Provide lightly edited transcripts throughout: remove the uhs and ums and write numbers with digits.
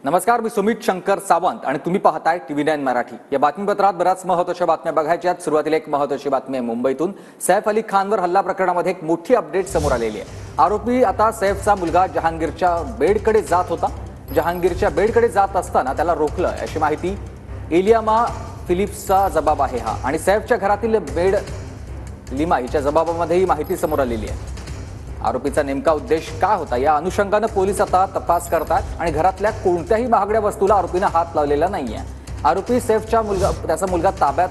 नमस्कार, मी सुमित शंकर सावंत आणि तुम्ही पाहताय TV9 मराठी। या बातमीपत्रात बऱ्याच महत्त्वाच्या बातम्या बघायच्या आहेत। सुरुवातीला एक महत्त्वाची बातमी आहे मुंबईतून। सैफ अली खानवर हल्ला प्रकरणामध्ये एक मोठी अपडेट समोर आलेली आहे। आरोपी आता सैफचा मुलगा जहांगीरच्या बेडकडे जात होता। जहांगीरच्या बेडकडे जात असताना त्याला रोखलं अशी माहिती इलियामा फिलिप्सचा जबाब आहे हा, आणि सैफच्या घरातील बेड लिमा हिच्या जबाबामध्ये ही माहिती समोर आलेली आहे। आरोपीचा नेमका उद्देश काय होता या अनुषंगाने पोलीस आता तपास करतात आणि घरातल्या कोणत्याही महागड्या वस्तूला आरोपीने हात लावलेला नाहीये। आरोपी सैफचा त्याचा मुलगा ताब्यात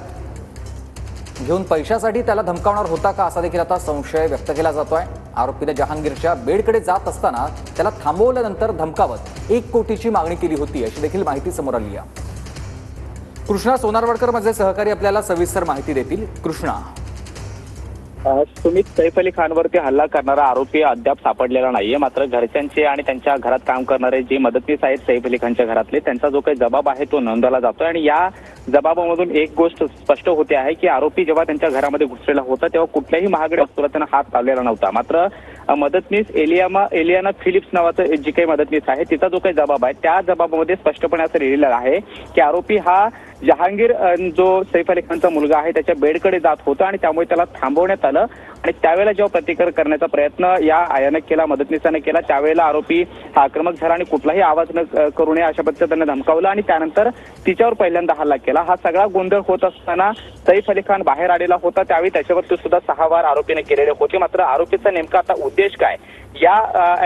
घेऊन पैशासाठी त्याला धमकावणार होता का असा देखील आता संशय व्यक्त केला जातोय। आरोपीने जहांगीरच्या बेडकडे जात असताना त्याला थांबवल्यानंतर धमकावत 1 कोटीची मागणी केली होती अशी देखील माहिती समोर आली आहे। कृष्णा सोनारवडकर माझे सहकारी आपल्याला सविस्तर माहिती देतील। कृष्णा, सुमित, सैफ अली खानवरती हल्ला करणारा आरोपी अद्याप सापडलेला नाहीये। मात्र घरच्यांचे आणि त्यांच्या घरात काम करणारे जे मदतनीस आहेत सैफ अली खानच्या घरातले, त्यांचा जो काही जबाब आहे तो नोंदवला जातोय आणि या जबाबामधून एक गोष्ट स्पष्ट होते आहे की आरोपी जेव्हा त्यांच्या घरामध्ये घुसलेला होता तेव्हा कुठल्याही महागड्या वस्तूला त्यांना हात लावलेला नव्हता। मात्र मदतनीस इलियाना फिलिप्स नावाचं जी काही मदतनीस आहे तिचा जो काही जबाब आहे त्या जबाबामध्ये स्पष्टपणे असं लिहिलेलं आहे की आरोपी हा जहांगीर जो सैफ अली खानचा मुलगा आहे त्याच्या बेडकडे जात होता आणि त्यामुळे त्याला थांबवण्यात आलं आणि त्यावेळेला जेव्हा प्रतिकार करण्याचा प्रयत्न या आयाने केला, मदतनीसाने केला, त्यावेळेला आरोपी हा आक्रमक झाला आणि कुठलाही आवाज न करू नये अशा पद्धतीने धमकावलं आणि त्यानंतर तिच्यावर पहिल्यांदा हल्ला केला। हा सगळा गोंधळ होत असताना सैफ अली खान बाहेर आलेला होता, त्यावेळी त्याच्यावरती सुद्धा 6 वार आरोपीने केलेले होते। मात्र आरोपीचा नेमका आता उद्देश काय या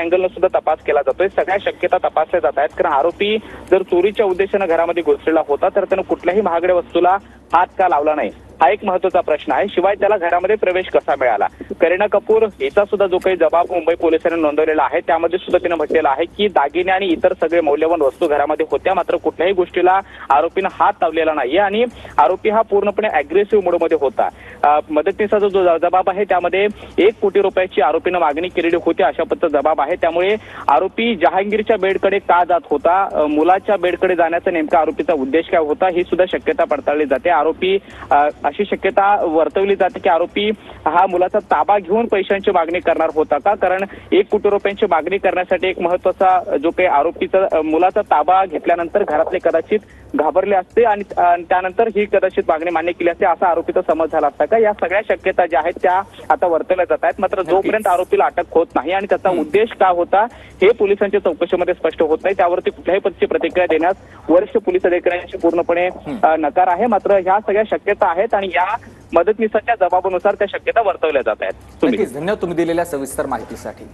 अँगलनं सुद्धा तपास केला जातोय। सगळ्या शक्यता तपासल्या जात आहेत, कारण आरोपी जर चोरीच्या उद्देशानं घरामध्ये घुसलेला होता तर त्यानं कुठल्याही महागड्या वस्तूला हात का लावला नाही हा एक महत्त्वाचा प्रश्न आहे। शिवाय त्याला घरामध्ये प्रवेश कसा मिळाला। करीना कपूर हिचा सुद्धा जो काही जबाब मुंबई पोलिसांनी नोंदवलेला आहे त्यामध्ये सुद्धा तिने म्हटलेलं आहे की दागिने आणि इतर सगळे मौल्यवान वस्तू घरामध्ये होत्या, मात्र कुठल्याही गोष्टीला आरोपीनं हात लावलेला नाहीये आणि आरोपी हा पूर्णपणे अग्रेसिव्ह मोडमध्ये होता। मदतनीसाचा जो जबाब आहे त्यामध्ये 1 कोटी रुपयाची आरोपीनं मागणी केलेली होती अशा पद्धतीचा जबाब आहे। त्यामुळे आरोपी जहांगीरच्या बेडकडे का जात होता, मुलाच्या बेडकडे जाण्याचा नेमका आरोपीचा उद्देश काय होता ही सुद्धा शक्यता पडताळली जाते। आरोपी अशी शक्यता वर्तवली जाते की आरोपी हा मुलाचा ताबा घेऊन पैशांची मागणी करणार होता का, कारण 1 कोटी रुपयांची मागणी करण्यासाठी एक महत्त्वाचा जो काही आरोपीचा मुलाचा ताबा घेतल्यानंतर घरातले कदाचित घाबरले असते आणि त्यानंतर ही कदाचित मागणी मान्य केली असते असा आरोपीचा समज झाला असता का। या सगळ्या शक्यता ज्या आहेत त्या आता वर्तवल्या जात आहेत। मात्र जोपर्यंत आरोपीला अटक होत नाही आणि त्याचा उद्देश काय होता हे पोलिसांच्या चौकशीमध्ये स्पष्ट होत नाही, त्यावरती कुठल्याही पद्धतीची प्रतिक्रिया देण्यास वरिष्ठ पोलीस अधिकाऱ्यांची पूर्णपणे नकार आहे। मात्र ह्या सगळ्या शक्यता आहेत आणि या मदतनीसाच्या जबाबानुसार त्या शक्यता वर्तवल्या जात आहेत। धन्यवाद तुम्ही दिलेल्या सविस्तर माहितीसाठी।